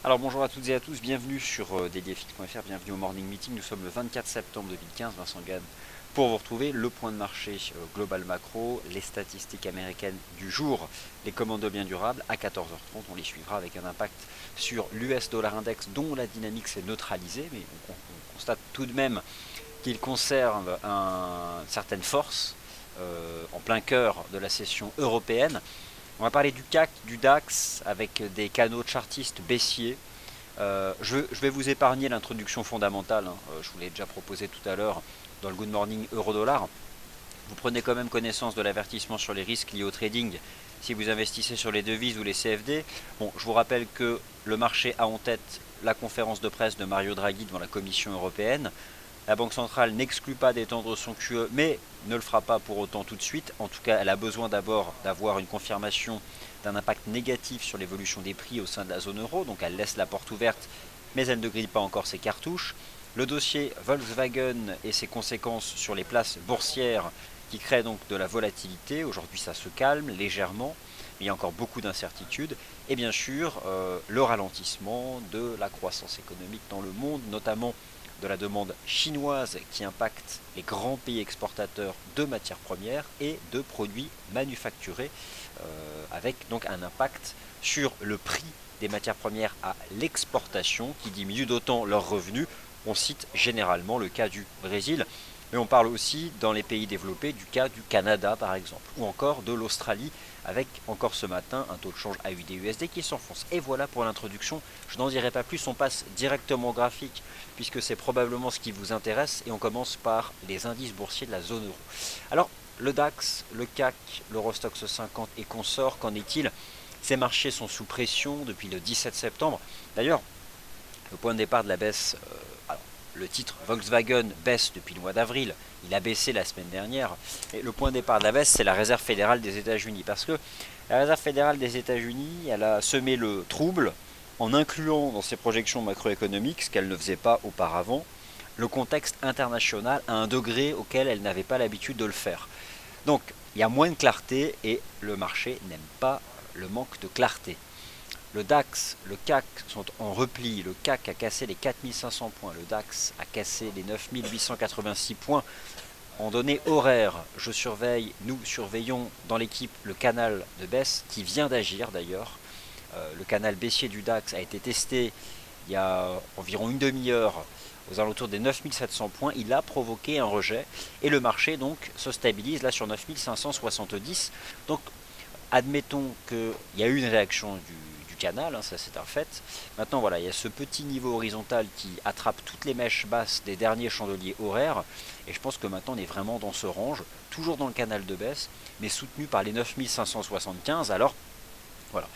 Alors bonjour à toutes et à tous, bienvenue sur DailyFX.fr, bienvenue au Morning Meeting. Nous sommes le 24 septembre 2015, Vincent Gann pour vous retrouver le point de marché global macro, les statistiques américaines du jour, les commandes de biens durables à 14h30. On les suivra avec un impact sur l'US dollar index dont la dynamique s'est neutralisée, mais on constate tout de même qu'il conserve une certaine force en plein cœur de la session européenne. On va parler du CAC, du DAX avec des canaux chartistes baissiers. Je vais vous épargner l'introduction fondamentale, hein. Je vous l'ai déjà proposé tout à l'heure dans le Good Morning Euro-Dollar. Vous prenez quand même connaissance de l'avertissement sur les risques liés au trading si vous investissez sur les devises ou les CFD. Bon, je vous rappelle que le marché a en tête la conférence de presse de Mario Draghi devant la Commission européenne. La Banque centrale n'exclut pas d'étendre son QE, mais ne le fera pas pour autant tout de suite. En tout cas, elle a besoin d'abord d'avoir une confirmation d'un impact négatif sur l'évolution des prix au sein de la zone euro. Donc elle laisse la porte ouverte, mais elle ne grille pas encore ses cartouches. Le dossier Volkswagen et ses conséquences sur les places boursières qui créent donc de la volatilité. Aujourd'hui, ça se calme légèrement, mais il y a encore beaucoup d'incertitudes. Et bien sûr, le ralentissement de la croissance économique dans le monde, notamment de la demande chinoise qui impacte les grands pays exportateurs de matières premières et de produits manufacturés, avec donc un impact sur le prix des matières premières à l'exportation qui diminue d'autant leurs revenus. On cite généralement le cas du Brésil, mais on parle aussi dans les pays développés du cas du Canada par exemple, ou encore de l'Australie, avec encore ce matin un taux de change AUD-USD qui s'enfonce. Et voilà pour l'introduction, je n'en dirai pas plus, on passe directement au graphique, puisque c'est probablement ce qui vous intéresse, et on commence par les indices boursiers de la zone euro. Alors, le DAX, le CAC, l'Eurostoxx 50 et consorts, qu'en est-il? Ces marchés sont sous pression depuis le 17 septembre. D'ailleurs, le point de départ de la baisse, le titre Volkswagen baisse depuis le mois d'avril, il a baissé la semaine dernière, et le point de départ de la baisse, c'est la Réserve fédérale des États-Unis, parce que la Réserve fédérale des États-Unis, elle a semé le trouble en incluant dans ses projections macroéconomiques, ce qu'elle ne faisait pas auparavant, le contexte international à un degré auquel elle n'avait pas l'habitude de le faire. Donc, il y a moins de clarté et le marché n'aime pas le manque de clarté. Le DAX, le CAC sont en repli. Le CAC a cassé les 4500 points. Le DAX a cassé les 9886 points. En données horaires, nous surveillons dans l'équipe le canal de baisse qui vient d'agir d'ailleurs. Le canal baissier du DAX a été testé il y a environ une demi-heure aux alentours des 9700 points. Il a provoqué un rejet et le marché donc se stabilise là sur 9570. Donc admettons qu'il y a eu une réaction du canal, hein, ça c'est un fait. Maintenant voilà, il y a ce petit niveau horizontal qui attrape toutes les mèches basses des derniers chandeliers horaires, et je pense que maintenant on est vraiment dans ce range, toujours dans le canal de baisse, mais soutenu par les 9575. Alors voilà,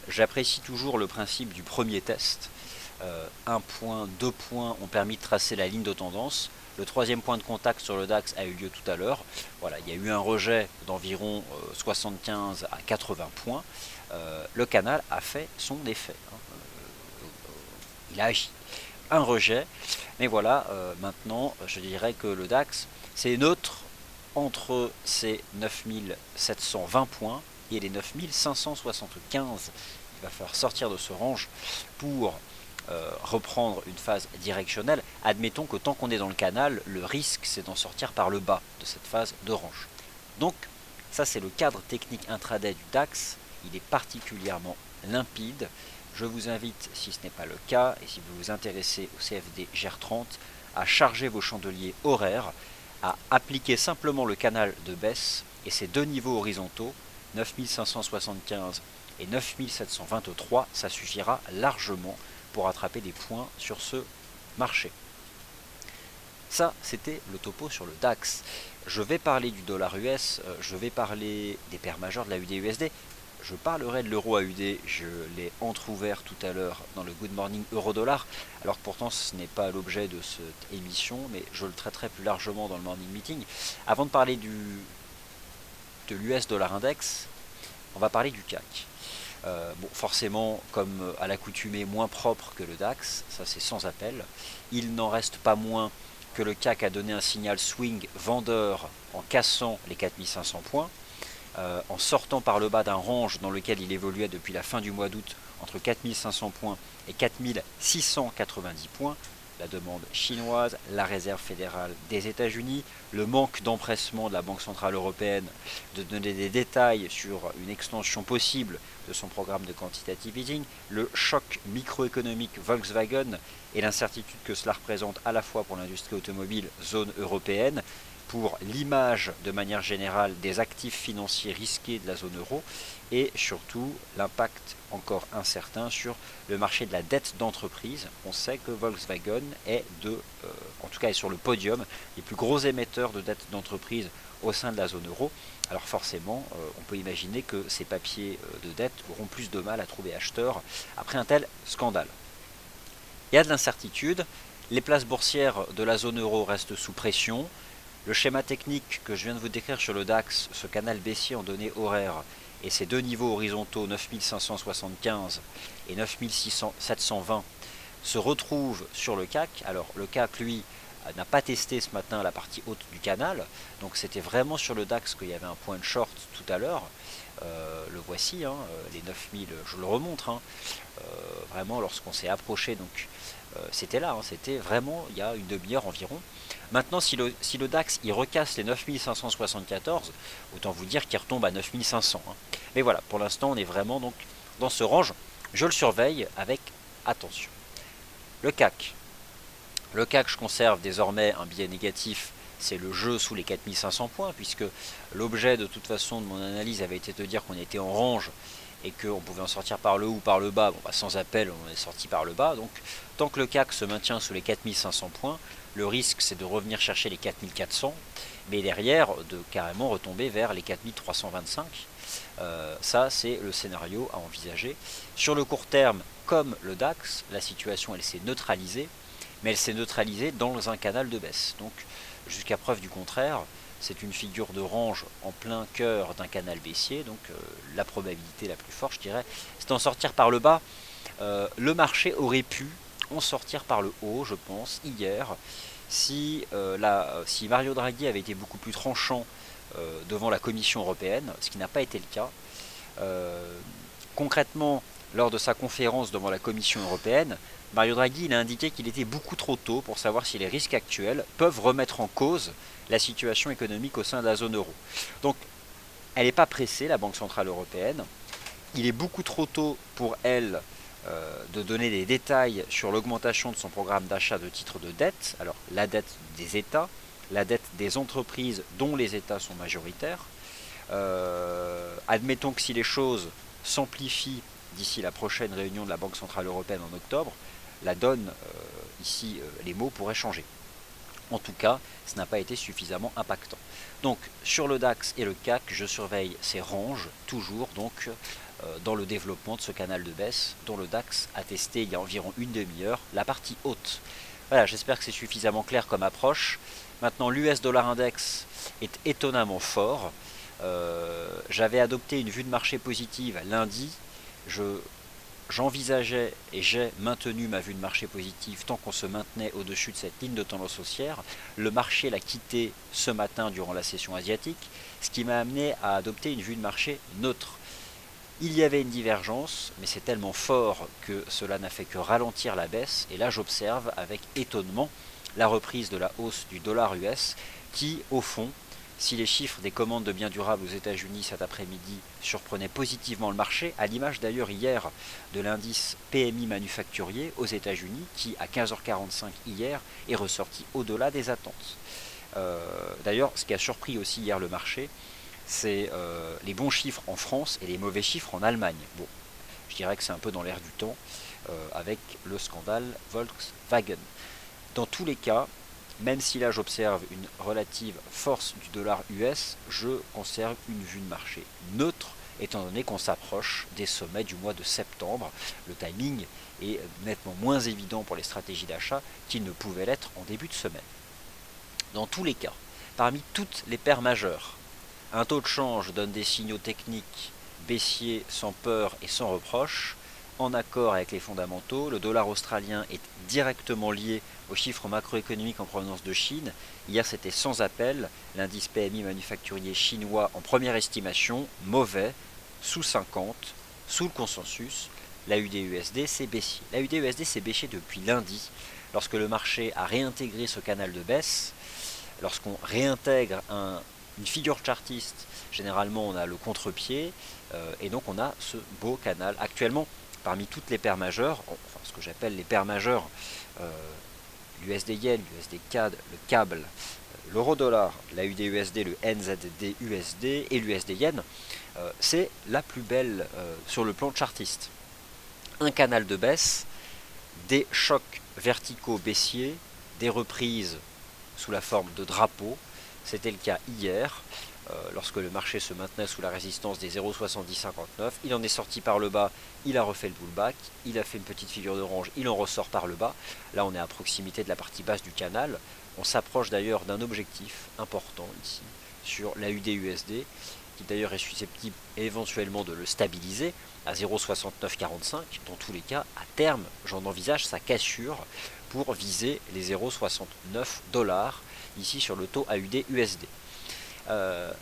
j'apprécie toujours le principe du premier test. Un point, deux points ont permis de tracer la ligne de tendance. Le troisième point de contact sur le DAX a eu lieu tout à l'heure. Voilà, il y a eu un rejet d'environ 75 à 80 points. Le canal a fait son effet, hein. Il a agi. Un rejet, mais voilà, maintenant je dirais que le DAX c'est neutre entre ces 9720 points et les 9575. Il va falloir sortir de ce range pour reprendre une phase directionnelle. Admettons que tant qu'on est dans le canal, le risque c'est d'en sortir par le bas de cette phase de range. Donc ça c'est le cadre technique intraday du DAX, il est particulièrement limpide. Je vous invite, si ce n'est pas le cas, et si vous vous intéressez au CFD GER30, à charger vos chandeliers horaires, à appliquer simplement le canal de baisse et ces deux niveaux horizontaux, 9575 et 9723, ça suffira largement pour attraper des points sur ce marché. Ça, c'était le topo sur le DAX. Je vais parler du dollar US, je vais parler des paires majeures de la UD-USD. Je parlerai de l'euro AUD, je l'ai entrouvert tout à l'heure dans le Good Morning Euro-Dollar, alors que pourtant ce n'est pas l'objet de cette émission, mais je le traiterai plus largement dans le Morning Meeting. Avant de parler de l'US Dollar Index, on va parler du CAC. Bon, forcément, comme à l'accoutumée, moins propre que le DAX, ça c'est sans appel. Il n'en reste pas moins que le CAC a donné un signal swing vendeur en cassant les 4500 points. en sortant par le bas d'un range dans lequel il évoluait depuis la fin du mois d'août entre 4500 points et 4690 points, la demande chinoise, la réserve fédérale des États-Unis, le manque d'empressement de la Banque centrale européenne de donner des détails sur une extension possible de son programme de quantitative easing, le choc microéconomique Volkswagen et l'incertitude que cela représente à la fois pour l'industrie automobile zone européenne, pour l'image de manière générale des actifs financiers risqués de la zone euro et surtout l'impact encore incertain sur le marché de la dette d'entreprise. On sait que Volkswagen est en tout cas est sur le podium des plus gros émetteurs de dette d'entreprise au sein de la zone euro. Alors forcément, on peut imaginer que ces papiers de dette auront plus de mal à trouver acheteurs après un tel scandale. Il y a de l'incertitude, les places boursières de la zone euro restent sous pression. Le schéma technique que je viens de vous décrire sur le DAX, ce canal baissier en données horaires, et ces deux niveaux horizontaux 9575 et 9720 se retrouvent sur le CAC. Alors le CAC, lui, n'a pas testé ce matin la partie haute du canal, donc c'était vraiment sur le DAX qu'il y avait un point de short tout à l'heure. Le voici, hein, les 9000, je le remontre, hein, vraiment lorsqu'on s'est approché, donc c'était là, hein, c'était vraiment il y a une demi-heure environ. Maintenant, si le DAX il recasse les 9574, autant vous dire qu'il retombe à 9500. Hein. Mais voilà, pour l'instant, on est vraiment donc dans ce range. Je le surveille avec attention. Le CAC. Le CAC, je conserve désormais un biais négatif, c'est le jeu sous les 4500 points, puisque l'objet de toute façon de mon analyse avait été de dire qu'on était en range et qu'on pouvait en sortir par le haut ou par le bas. Bon, bah, sans appel, on est sorti par le bas. Donc, tant que le CAC se maintient sous les 4500 points, le risque c'est de revenir chercher les 4400, mais derrière de carrément retomber vers les 4325. Ça, c'est le scénario à envisager. Sur le court terme, comme le DAX, la situation elle s'est neutralisée, mais elle s'est neutralisée dans un canal de baisse. Donc, jusqu'à preuve du contraire, c'est une figure de range en plein cœur d'un canal baissier, donc la probabilité la plus forte, je dirais, c'est d'en sortir par le bas. Le marché aurait pu en sortir par le haut, je pense, hier, si Mario Draghi avait été beaucoup plus tranchant devant la Commission européenne, ce qui n'a pas été le cas. Concrètement, lors de sa conférence devant la Commission européenne, Mario Draghi il a indiqué qu'il était beaucoup trop tôt pour savoir si les risques actuels peuvent remettre en cause la situation économique au sein de la zone euro. Donc, elle n'est pas pressée, la Banque Centrale Européenne. Il est beaucoup trop tôt pour elle de donner des détails sur l'augmentation de son programme d'achat de titres de dette. Alors, la dette des États, la dette des entreprises dont les États sont majoritaires. Admettons que si les choses s'amplifient d'ici la prochaine réunion de la Banque Centrale Européenne en octobre, la donne, les mots pourraient changer. En tout cas, ce n'a pas été suffisamment impactant. Donc, sur le DAX et le CAC, je surveille ces ranges, toujours donc dans le développement de ce canal de baisse, dont le DAX a testé il y a environ une demi-heure la partie haute. Voilà, j'espère que c'est suffisamment clair comme approche. Maintenant, l'US Dollar Index est étonnamment fort. J'avais adopté une vue de marché positive lundi. J'envisageais et j'ai maintenu ma vue de marché positive tant qu'on se maintenait au-dessus de cette ligne de tendance haussière. Le marché l'a quitté ce matin durant la session asiatique, ce qui m'a amené à adopter une vue de marché neutre. Il y avait une divergence, mais c'est tellement fort que cela n'a fait que ralentir la baisse, et là j'observe avec étonnement la reprise de la hausse du dollar US qui, au fond, si les chiffres des commandes de biens durables aux États-Unis cet après-midi surprenaient positivement le marché, à l'image d'ailleurs hier de l'indice PMI manufacturier aux États-Unis qui, à 15h45 hier, est ressorti au-delà des attentes. D'ailleurs, ce qui a surpris aussi hier le marché, c'est les bons chiffres en France et les mauvais chiffres en Allemagne. Bon, je dirais que c'est un peu dans l'air du temps avec le scandale Volkswagen. Dans tous les cas, même si là j'observe une relative force du dollar US, je conserve une vue de marché neutre, étant donné qu'on s'approche des sommets du mois de septembre. Le timing est nettement moins évident pour les stratégies d'achat qu'il ne pouvait l'être en début de semaine. Dans tous les cas, parmi toutes les paires majeures, un taux de change donne des signaux techniques baissiers sans peur et sans reproche. en accord avec les fondamentaux. Le dollar australien est directement lié aux chiffres macroéconomiques en provenance de Chine. Hier, c'était sans appel. L'indice PMI manufacturier chinois en première estimation, mauvais, sous 50, sous le consensus. L'AUD-USD s'est baissier. L'AUD-USD s'est baissier depuis lundi, lorsque le marché a réintégré ce canal de baisse. Lorsqu'on réintègre une figure chartiste, généralement on a le contre-pied, et donc on a ce beau canal. Actuellement, parmi toutes les paires majeures, enfin ce que j'appelle les paires majeures, l'USD Yen, l'USD CAD, le câble, l'euro dollar, l'AUD-USD, le NZD-USD et l'USD Yen, c'est la plus belle sur le plan chartiste. Un canal de baisse, des chocs verticaux baissiers, des reprises sous la forme de drapeaux. C'était le cas hier, lorsque le marché se maintenait sous la résistance des 0,7059. Il en est sorti par le bas, il a refait le pullback, il a fait une petite figure d'orange, il en ressort par le bas. Là, on est à proximité de la partie basse du canal. On s'approche d'ailleurs d'un objectif important ici, sur l'AUD-USD, qui d'ailleurs est susceptible éventuellement de le stabiliser à 0,6945. Dans tous les cas, à terme, j'en envisage sa cassure pour viser les 0,69 $, ici sur le taux AUD-USD.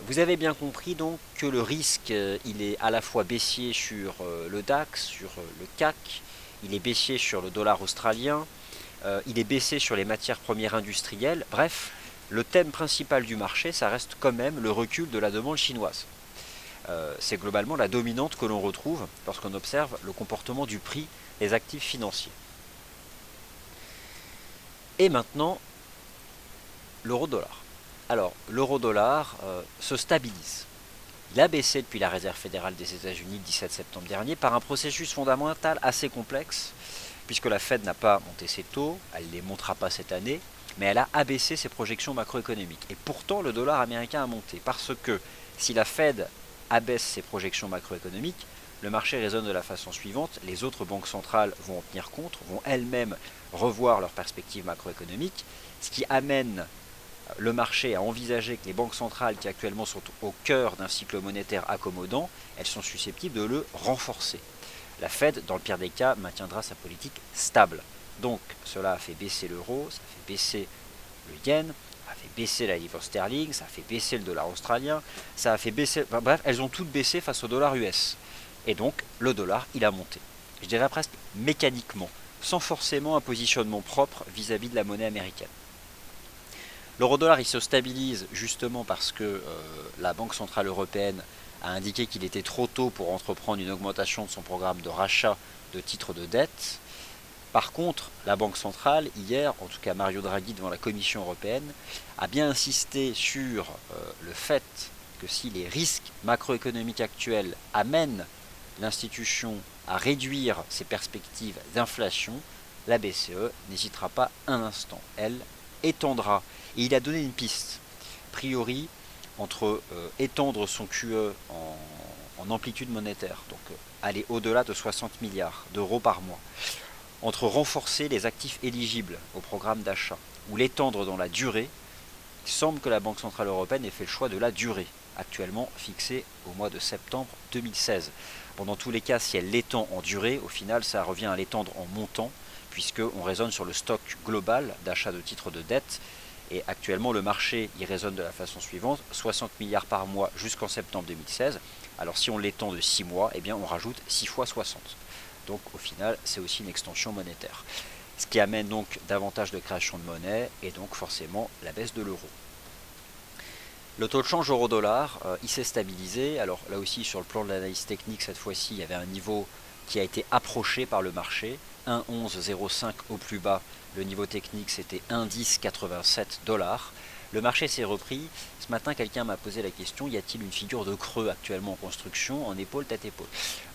Vous avez bien compris donc que le risque, il est à la fois baissier sur le DAX, sur le CAC, il est baissier sur le dollar australien, il est baissé sur les matières premières industrielles. Bref, le thème principal du marché, ça reste quand même le recul de la demande chinoise. C'est globalement la dominante que l'on retrouve lorsqu'on observe le comportement du prix des actifs financiers. Et maintenant, l'euro-dollar. Alors, l'euro-dollar se stabilise. Il a baissé depuis la Réserve fédérale des États-Unis le 17 septembre dernier par un processus fondamental assez complexe, puisque la Fed n'a pas monté ses taux, elle ne les montera pas cette année, mais elle a abaissé ses projections macroéconomiques. Et pourtant, le dollar américain a monté, parce que si la Fed abaisse ses projections macroéconomiques, le marché raisonne de la façon suivante: les autres banques centrales vont en tenir compte, vont elles-mêmes revoir leurs perspectives macroéconomiques, ce qui amène le marché à envisager que les banques centrales qui actuellement sont au cœur d'un cycle monétaire accommodant, elles sont susceptibles de le renforcer. La Fed, dans le pire des cas, maintiendra sa politique stable. Donc cela a fait baisser l'euro, ça a fait baisser le yen, ça a fait baisser la livre sterling, ça a fait baisser le dollar australien, ça a fait baisser... Enfin, bref, elles ont toutes baissé face au dollar US. Et donc le dollar, il a monté. Je dirais presque mécaniquement, sans forcément un positionnement propre vis-à-vis de la monnaie américaine. L'euro-dollar, il se stabilise justement parce que la Banque Centrale Européenne a indiqué qu'il était trop tôt pour entreprendre une augmentation de son programme de rachat de titres de dette. Par contre, la Banque Centrale, hier, en tout cas Mario Draghi devant la Commission Européenne, a bien insisté sur le fait que si les risques macroéconomiques actuels amènent l'institution à réduire ses perspectives d'inflation, la BCE n'hésitera pas un instant. Elle étendra. Et il a donné une piste. A priori, entre étendre son QE en amplitude monétaire, donc aller au-delà de 60 milliards d'euros par mois, entre renforcer les actifs éligibles au programme d'achat ou l'étendre dans la durée, il semble que la Banque Centrale Européenne ait fait le choix de la durée, actuellement fixée au mois de septembre 2016. Bon, dans tous les cas, si elle l'étend en durée, au final, ça revient à l'étendre en montant, puisqu'on raisonne sur le stock global d'achat de titres de dette. Et actuellement, le marché y raisonne de la façon suivante: 60 milliards par mois jusqu'en septembre 2016. Alors si on l'étend de 6 mois, eh bien on rajoute 6 fois 60. Donc au final, c'est aussi une extension monétaire. Ce qui amène donc davantage de création de monnaie et donc forcément la baisse de l'euro. Le taux de change euro-dollar, il s'est stabilisé. Alors là aussi, sur le plan de l'analyse technique, cette fois-ci, il y avait un niveau qui a été approché par le marché. 1,1105 au plus bas. Le niveau technique, c'était 1,1087 $. Le marché s'est repris. Ce matin, quelqu'un m'a posé la question: y a-t-il une figure de creux actuellement en construction, en épaule, tête épaule?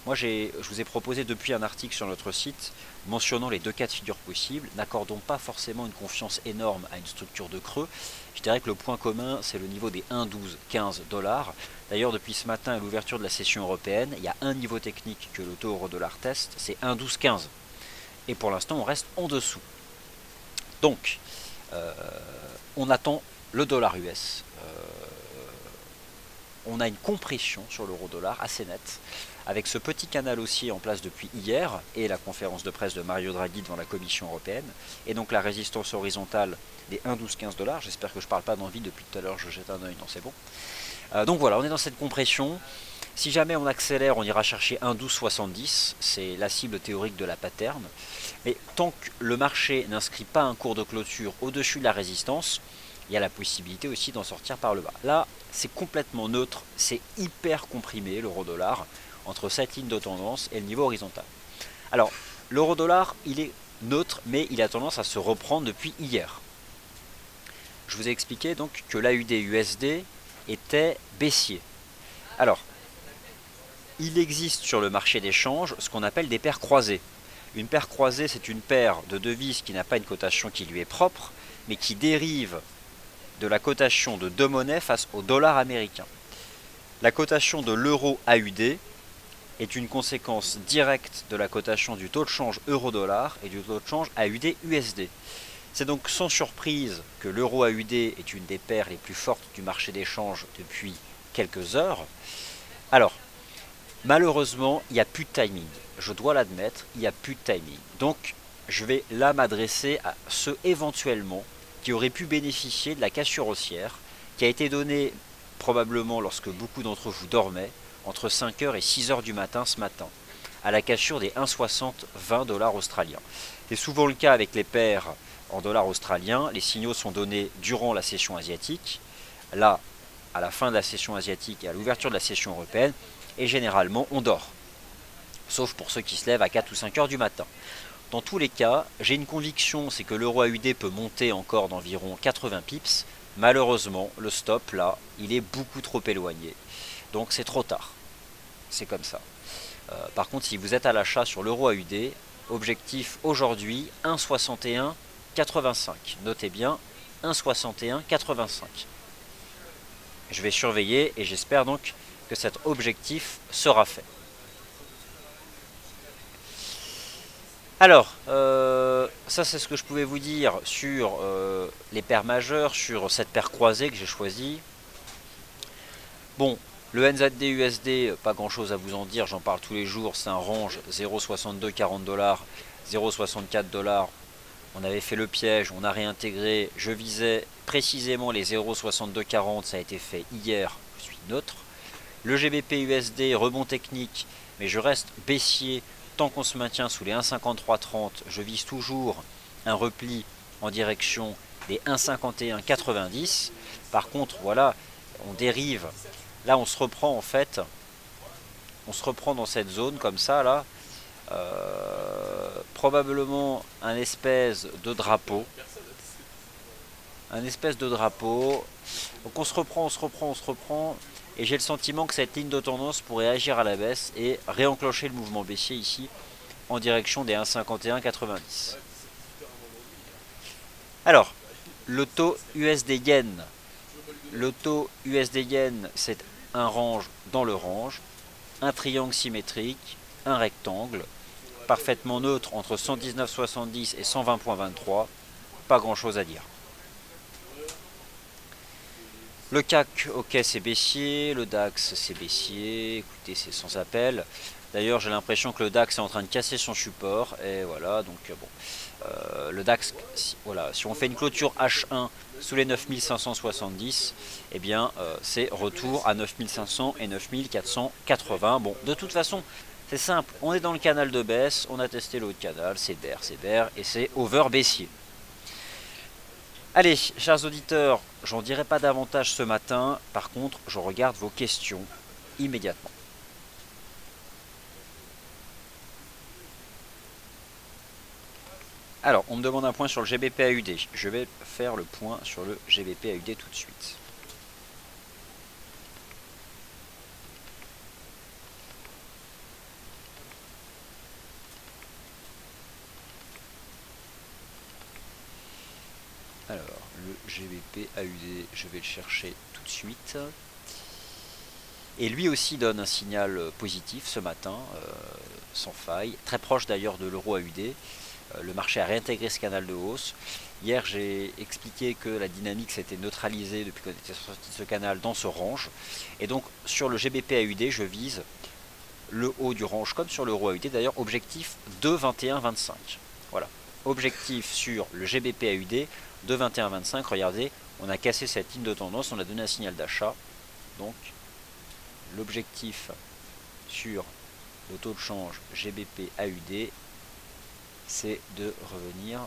Moi, je vous ai proposé depuis un article sur notre site mentionnant les deux cas de figure possibles. N'accordons pas forcément une confiance énorme à une structure de creux. Je dirais que le point commun, c'est le niveau des 1,1215 $. D'ailleurs, depuis ce matin à l'ouverture de la session européenne, il y a un niveau technique que le taux euro-dollar teste, c'est 1,1215. Et pour l'instant, on reste en dessous. Donc, on attend le dollar US. On a une compression sur l'euro-dollar assez nette, avec ce petit canal haussier en place depuis hier, et la conférence de presse de Mario Draghi devant la Commission européenne, et donc la résistance horizontale des 1,1215 $. J'espère que je ne parle pas d'envie depuis tout à l'heure, je jette un œil, non c'est bon. Donc voilà, on est dans cette compression. Si jamais on accélère, on ira chercher 1,1270, c'est la cible théorique de la pattern. Mais tant que le marché n'inscrit pas un cours de clôture au-dessus de la résistance, il y a la possibilité aussi d'en sortir par le bas. Là, c'est complètement neutre, c'est hyper comprimé l'euro-dollar entre cette ligne de tendance et le niveau horizontal. Alors, l'euro-dollar, il est neutre, mais il a tendance à se reprendre depuis hier. Je vous ai expliqué donc que l'AUD-USD était baissier. Alors, il existe sur le marché des changes ce qu'on appelle des paires croisées. Une paire croisée, c'est une paire de devises qui n'a pas une cotation qui lui est propre, mais qui dérive de la cotation de deux monnaies face au dollar américain. La cotation de l'euro AUD est une conséquence directe de la cotation du taux de change euro-dollar et du taux de change AUD-USD. C'est donc sans surprise que l'euro AUD est une des paires les plus fortes du marché des changes depuis quelques heures. Alors, malheureusement, il n'y a plus de timing. Je dois l'admettre, il n'y a plus de timing. Donc, je vais là m'adresser à ceux éventuellement qui auraient pu bénéficier de la cassure haussière qui a été donnée probablement lorsque beaucoup d'entre vous dormaient entre 5h et 6h du matin ce matin, à la cassure des 1,60-20 $ australiens. C'est souvent le cas avec les paires en dollars australiens. Les signaux sont donnés durant la session asiatique, là, à la fin de la session asiatique et à l'ouverture de la session européenne, et généralement on dort. Sauf pour ceux qui se lèvent à 4 ou 5 heures du matin. Dans tous les cas, j'ai une conviction, c'est que l'euro AUD peut monter encore d'environ 80 pips. Malheureusement, le stop là, il est beaucoup trop éloigné. Donc c'est trop tard. C'est comme ça. Par contre, si vous êtes à l'achat sur l'euro AUD, objectif aujourd'hui 1,6185. Notez bien 1,6185. Je vais surveiller et j'espère donc que cet objectif sera fait. Alors, ça c'est ce que je pouvais vous dire sur les paires majeures, sur cette paire croisée que j'ai choisie. Bon, le NZD-USD, pas grand chose à vous en dire, j'en parle tous les jours, c'est un range 0,6240 $, 0,64 $. On avait fait le piège, on a réintégré, je visais précisément les 0,6240, ça a été fait hier, je suis neutre. Le GBP-USD, rebond technique, mais je reste baissier. Tant qu'on se maintient sous les 1,5330, je vise toujours un repli en direction des 1,5190. Par contre, voilà, on dérive. Là, on se reprend en fait. On se reprend dans cette zone comme ça, là. Probablement un espèce de drapeau. Un espèce de drapeau. Donc on se reprend, on se reprend, on se reprend. Et j'ai le sentiment que cette ligne de tendance pourrait agir à la baisse et réenclencher le mouvement baissier ici en direction des 1,5190. Alors, le taux USD Yen. Le taux USD Yen, c'est un range dans le range, un triangle symétrique, un rectangle, parfaitement neutre entre 119,70 et 120,23. Pas grand chose à dire. Le CAC, ok, c'est baissier, le DAX, c'est baissier, écoutez, c'est sans appel. D'ailleurs, j'ai l'impression que le DAX est en train de casser son support, et voilà, donc bon. Le DAX, voilà, si on fait une clôture H1 sous les 9570, eh bien, c'est retour à 9500 et 9480. Bon, de toute façon, c'est simple, on est dans le canal de baisse, on a testé l'autre canal, c'est bear, et c'est over baissier. Allez, chers auditeurs, j'en dirai pas davantage ce matin. Par contre, je regarde vos questions immédiatement. Alors, on me demande un point sur le GBP-AUD. Je vais faire le point sur le GBP-AUD tout de suite. Alors, le GBP-AUD, je vais le chercher tout de suite. Et lui aussi donne un signal positif ce matin, sans faille, très proche d'ailleurs de l'euro AUD. Le marché a réintégré ce canal de hausse. Hier, j'ai expliqué que la dynamique s'était neutralisée depuis qu'on était sorti de ce canal dans ce range. Et donc, sur le GBP-AUD, je vise le haut du range comme sur l'euro AUD. D'ailleurs, objectif de 21,25. Voilà. Objectif sur le GBP AUD de 21,25. Regardez, on a cassé cette ligne de tendance, on a donné un signal d'achat. Donc, l'objectif sur le taux de change GBP AUD, c'est de revenir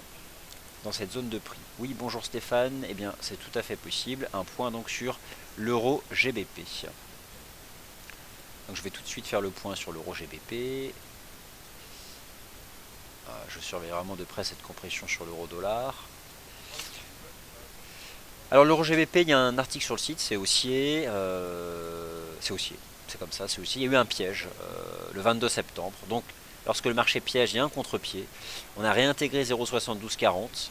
dans cette zone de prix. Oui, bonjour Stéphane, eh bien c'est tout à fait possible. Un point donc sur l'euro GBP. Donc je vais tout de suite faire le point sur l'euro GBP. Je surveille vraiment de près cette compression sur l'euro dollar. Alors l'euro GBP, il y a un article sur le site, c'est haussier. C'est comme ça, c'est haussier. Il y a eu un piège le 22 septembre. Donc lorsque le marché piège, il y a un contre-pied. On a réintégré 0,7240.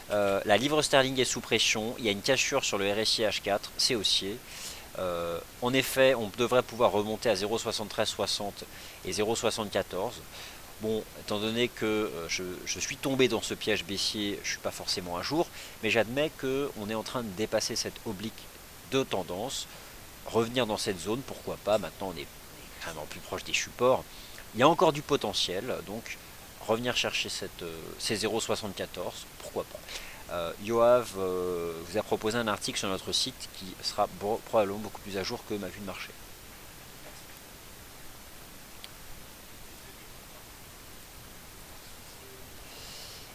La livre sterling est sous pression. Il y a une cassure sur le RSI H4, c'est haussier. En effet, on devrait pouvoir remonter à 0,7360 et 0,74. Bon, étant donné que je suis tombé dans ce piège baissier, je ne suis pas forcément à jour, mais j'admets qu'on est en train de dépasser cette oblique de tendance, revenir dans cette zone, pourquoi pas, maintenant on est vraiment plus proche des supports. Il y a encore du potentiel, donc revenir chercher ces 0,74, pourquoi pas. Yoav vous a proposé un article sur notre site qui sera probablement beaucoup plus à jour que ma vue de marché.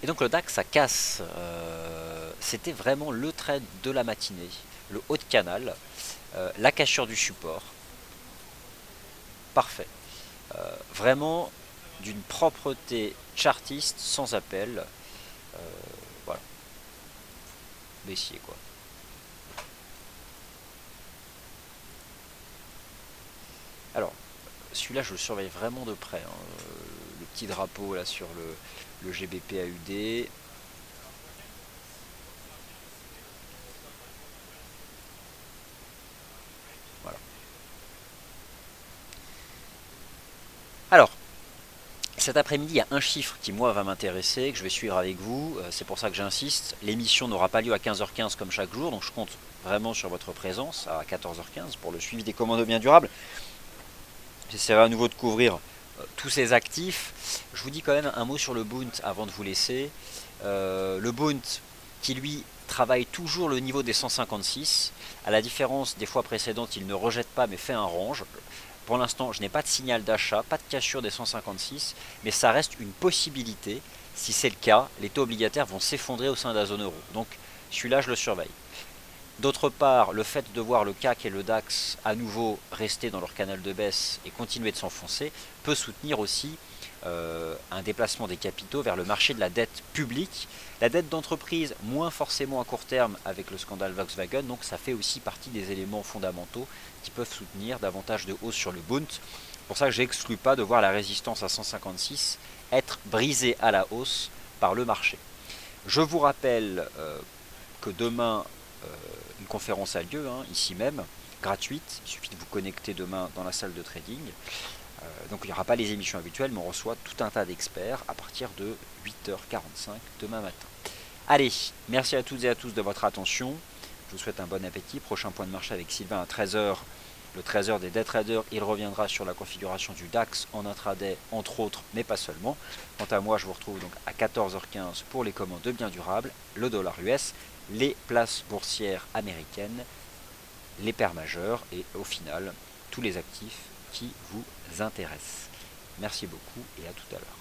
Et donc le DAX, ça casse. C'était vraiment le trade de la matinée, le haut de canal, la cassure du support. Parfait. Vraiment d'une propreté chartiste sans appel. Voilà. Baissier quoi. Alors, celui-là je le surveille vraiment de près. Hein. Le petit drapeau là sur le GBP AUD. Voilà. Alors, cet après-midi, il y a un chiffre qui, moi, va m'intéresser, que je vais suivre avec vous. C'est pour ça que j'insiste. L'émission n'aura pas lieu à 15h15 comme chaque jour, donc je compte vraiment sur votre présence à 14h15 pour le suivi des commandes biens durables. J'essaierai à nouveau de couvrir tous ces actifs. Je vous dis quand même un mot sur le Bund avant de vous laisser. Le Bund qui, lui, travaille toujours le niveau des 156. À la différence des fois précédentes, il ne rejette pas mais fait un range. Pour l'instant, je n'ai pas de signal d'achat, pas de cassure des 156, mais ça reste une possibilité. Si c'est le cas, les taux obligataires vont s'effondrer au sein de la zone euro. Donc celui-là, je le surveille. D'autre part, le fait de voir le CAC et le DAX à nouveau rester dans leur canal de baisse et continuer de s'enfoncer peut soutenir aussi un déplacement des capitaux vers le marché de la dette publique. La dette d'entreprise, moins forcément à court terme avec le scandale Volkswagen, donc ça fait aussi partie des éléments fondamentaux qui peuvent soutenir davantage de hausse sur le Bund. C'est pour ça que je n'exclus pas de voir la résistance à 156 être brisée à la hausse par le marché. Je vous rappelle que demain, une conférence a lieu, hein, ici même, gratuite. Il suffit de vous connecter demain dans la salle de trading. Donc il n'y aura pas les émissions habituelles, mais on reçoit tout un tas d'experts à partir de 8h45 demain matin. Allez, merci à toutes et à tous de votre attention. Je vous souhaite un bon appétit. Prochain point de marché avec Sylvain à 13h. Le 13h des day traders, il reviendra sur la configuration du DAX en intraday, entre autres, mais pas seulement. Quant à moi, je vous retrouve donc à 14h15 pour les commandes de biens durables, le dollar US, les places boursières américaines, les paires majeures et au final, tous les actifs qui vous intéressent. Merci beaucoup et à tout à l'heure.